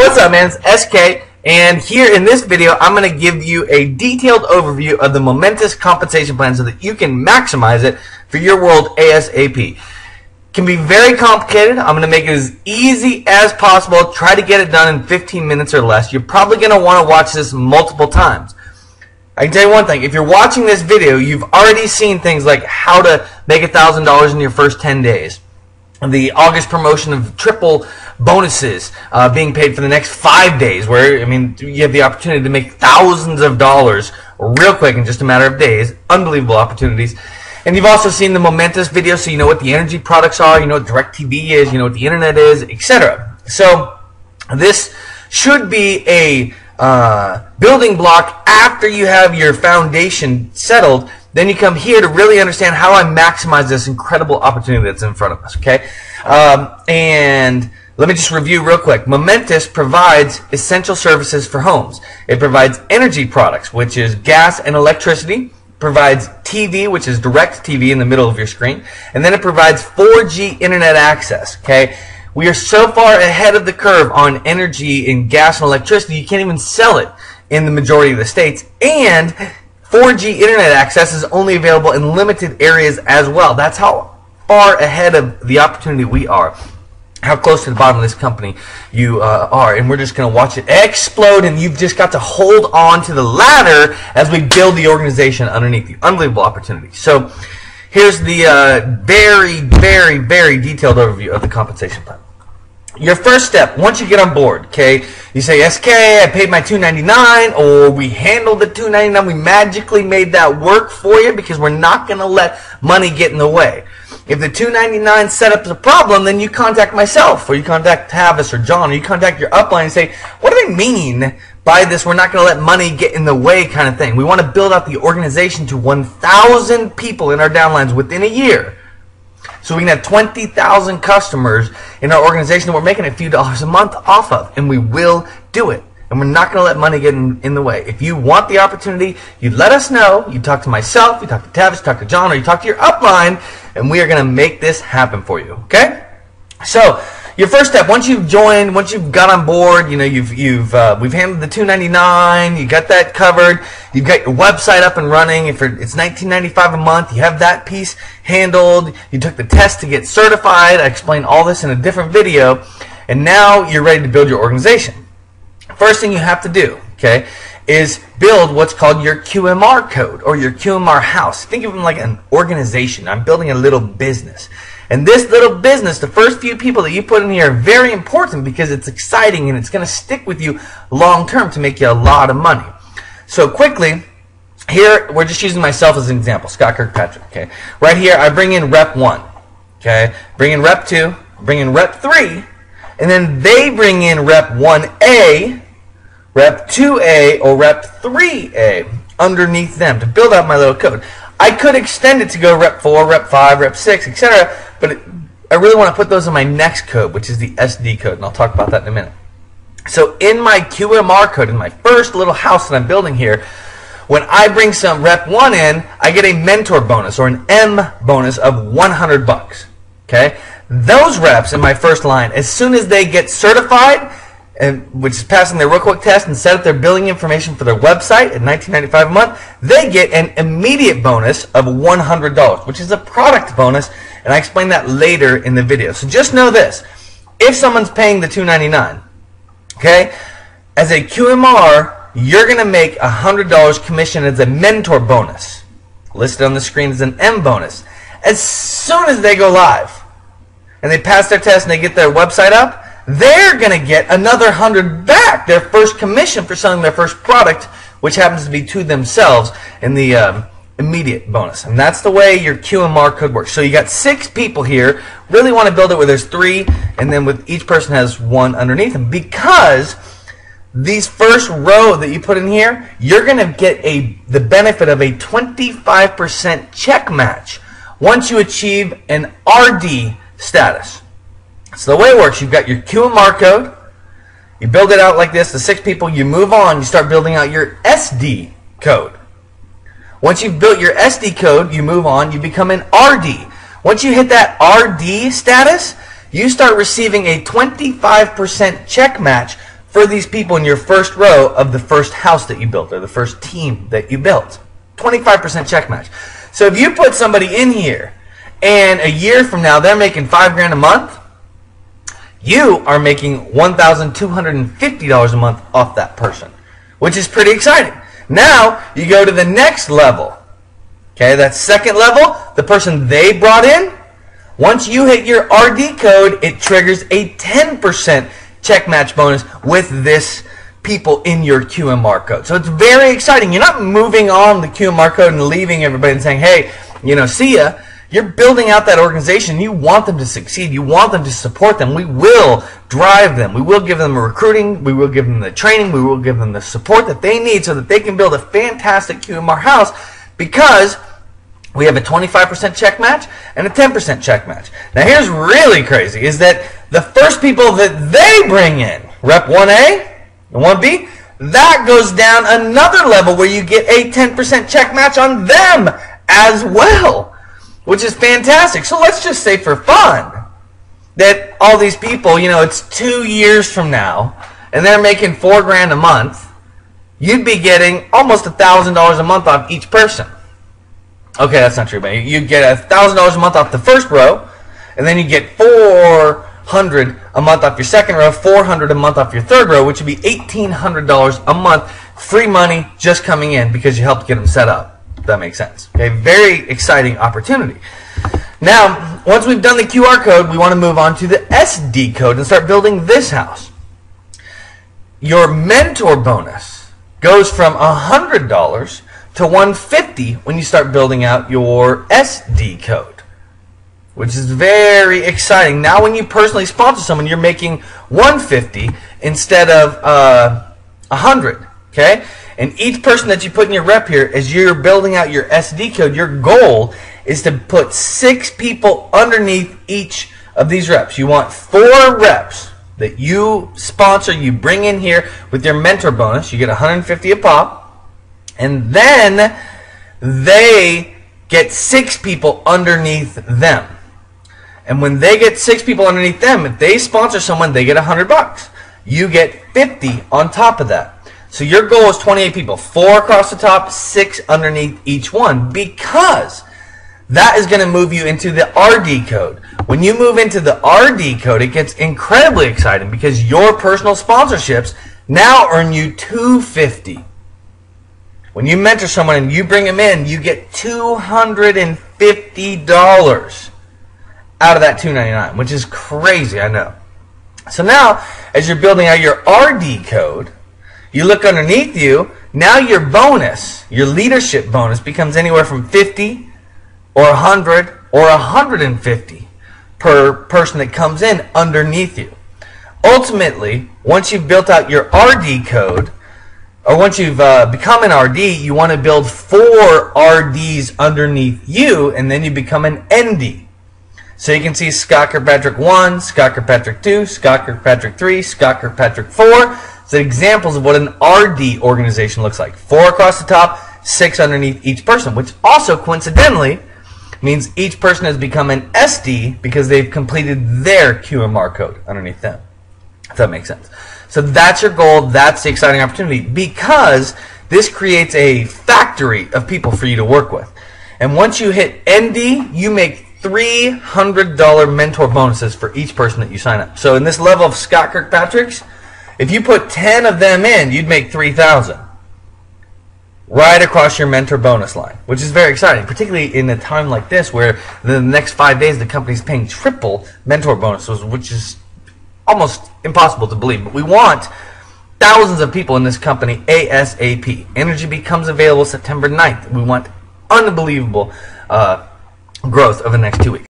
What's up, man? It's SK, and here in this video, I'm going to give you a detailed overview of the Momentis compensation plan so that you can maximize it for your world ASAP. It can be very complicated. I'm going to make it as easy as possible. Try to get it done in 15 minutes or less. You're probably going to want to watch this multiple times. I can tell you one thing. If you're watching this video, you've already seen things like how to make $1,000 in your first 10 days. The August promotion of triple bonuses being paid for the next 5 days, where, I mean, you have the opportunity to make thousands of dollars real quick in just a matter of days. Unbelievable opportunities. And you've also seen the Momentis video, so you know what the energy products are, you know what DirecTV is, you know what the internet is, etc. So this should be a building block after you have your foundation settled. Then you come here to really understand how I maximize this incredible opportunity that's in front of us, okay? And let me just review real quick. Momentis provides essential services for homes. It provides energy products, which is gas and electricity. Provides TV, which is direct TV in the middle of your screen. And then it provides 4G internet access, okay? We are so far ahead of the curve on energy and gas and electricity, you can't even sell it in the majority of the states. And 4G internet access is only available in limited areas as well. That's how far ahead of the opportunity we are. How close to the bottom of this company you are. And we're just going to watch it explode, and you've just got to hold on to the ladder as we build the organization underneath you. Unbelievable opportunity. So here's the very, very, very detailed overview of the compensation plan. Your first step, once you get on board, okay, you say, SK, I paid my $299, or we handled the $299, we magically made that work for you because we're not going to let money get in the way. If the $299 setup is a problem, then you contact myself, or you contact Tavis or John, or you contact your upline and say, what do they mean by this we're not going to let money get in the way kind of thing? We want to build out the organization to 1,000 people in our downlines within a year. So we can have 20,000 customers in our organization that we're making a few dollars a month off of. And we will do it. And we're not going to let money get in the way. If you want the opportunity, you let us know. You talk to myself, you talk to Tavis, you talk to John, or you talk to your upline, and we are going to make this happen for you. Okay? So your first step, once you've joined, once you've got on board, you know, we've handled the $299, you got that covered, you've got your website up and running. If it's $19.95 a month, you have that piece handled. You took the test to get certified. I explained all this in a different video, and now you're ready to build your organization. First thing you have to do, okay, is build what's called your QMR code or your QMR house. Think of them like an organization. I'm building a little business. And this little business, the first few people that you put in here are very important because it's exciting and it's going to stick with you long term to make you a lot of money. So quickly, here we're just using myself as an example, Scott Kirkpatrick. Okay, right here I bring in rep 1. Okay, bring in rep 2, bring in rep 3, and then they bring in rep 1A, rep 2A, or rep 3A underneath them to build out my little code. I could extend it to go rep 4, rep 5, rep 6, etc. But I really want to put those in my next code, which is the SD code, and I'll talk about that in a minute. So in my QMR code, in my first little house that I'm building here, when I bring some rep 1 in, I get a mentor bonus or an M bonus of $100. Okay? Those reps in my first line, as soon as they get certified, which is passing their real quick test and set up their billing information for their website at $19.95 a month, they get an immediate bonus of $100, which is a product bonus, and I explain that later in the video. So just know this. If someone's paying the $299, okay, as a QMR, you're going to make $100 commission as a mentor bonus, listed on the screen as an M bonus. As soon as they go live and they pass their test and they get their website up, they're going to get another $100 back, their first commission for selling their first product, which happens to be to themselves in the immediate bonus. And that's the way your QMR code works. So you got 6 people here. Really want to build it where there's 3, and then with each person has 1 underneath them, because these first row that you put in here, you're going to get the benefit of a 25% check match once you achieve an RD status. So the way it works, you've got your QMR code, you build it out like this, the 6 people, you move on, you start building out your SD code. Once you've built your SD code, you move on, you become an RD. Once you hit that RD status, you start receiving a 25% check match for these people in your first row of the first house that you built or the first team that you built. 25% check match. So if you put somebody in here and a year from now they're making $5,000 a month, you are making $1,250 a month off that person, which is pretty exciting. Now you go to the next level. Okay, that second level, the person they brought in, once you hit your RD code, it triggers a 10% check match bonus with this people in your QMR code. So it's very exciting. You're not moving on the QMR code and leaving everybody and saying, hey, see ya. You're building out that organization. You want them to succeed. You want them to support them. We will drive them. We will give them the recruiting. We will give them the training. We will give them the support that they need so that they can build a fantastic QMR house, because we have a 25% check match and a 10% check match. Now here's really crazy, is that the first people that they bring in, Rep 1A and 1B, that goes down another level where you get a 10% check match on them as well, which is fantastic. So let's just say for fun that all these people, it's 2 years from now and they're making $4,000 a month, you'd be getting almost $1,000 a month off each person. Okay, that's not true, but you get $1,000 a month off the first row, and then you get $400 a month off your second row, $400 a month off your third row, which would be $1,800 a month, free money just coming in because you helped get them set up. If that makes sense. Okay, very exciting opportunity. Now, once we've done the QR code, we want to move on to the SD code and start building this house. Your mentor bonus goes from $100 to $150 when you start building out your SD code, which is very exciting. Now when you personally sponsor someone, you're making $150 instead of $100, okay? And each person that you put in your rep here, as you're building out your SD code, your goal is to put 6 people underneath each of these reps. You want 4 reps that you sponsor, you bring in here with your mentor bonus. You get $150 a pop. And then they get 6 people underneath them. And when they get 6 people underneath them, if they sponsor someone, they get $100. You get 50 on top of that. So your goal is 28 people, 4 across the top, 6 underneath each one, because that is going to move you into the RD code. When you move into the RD code, it gets incredibly exciting because your personal sponsorships now earn you $250. When you mentor someone and you bring them in, you get $250 out of that $299, which is crazy, I know. So now, as you're building out your RD code, you look underneath you, now your bonus, your leadership bonus, becomes anywhere from 50 or 100 or 150 per person that comes in underneath you. Ultimately, once you've built out your RD code, or once you've become an RD, you want to build 4 RDs underneath you, and then you become an ND. So you can see Scott Kirkpatrick 1, Scott Kirkpatrick 2, Scott Kirkpatrick 3, Scott Kirkpatrick 4. So examples of what an RD organization looks like. 4 across the top, 6 underneath each person, which also coincidentally means each person has become an SD because they've completed their QMR code underneath them. If that makes sense. So that's your goal. That's the exciting opportunity, because this creates a factory of people for you to work with. And once you hit ND, you make $300 mentor bonuses for each person that you sign up. So in this level of Scott Kirkpatrick's, if you put 10 of them in, you'd make $3,000 right across your mentor bonus line, which is very exciting, particularly in a time like this where the next 5 days the company's paying triple mentor bonuses, which is almost impossible to believe. But we want thousands of people in this company ASAP. Energy becomes available September 9th. We want unbelievable growth over the next 2 weeks.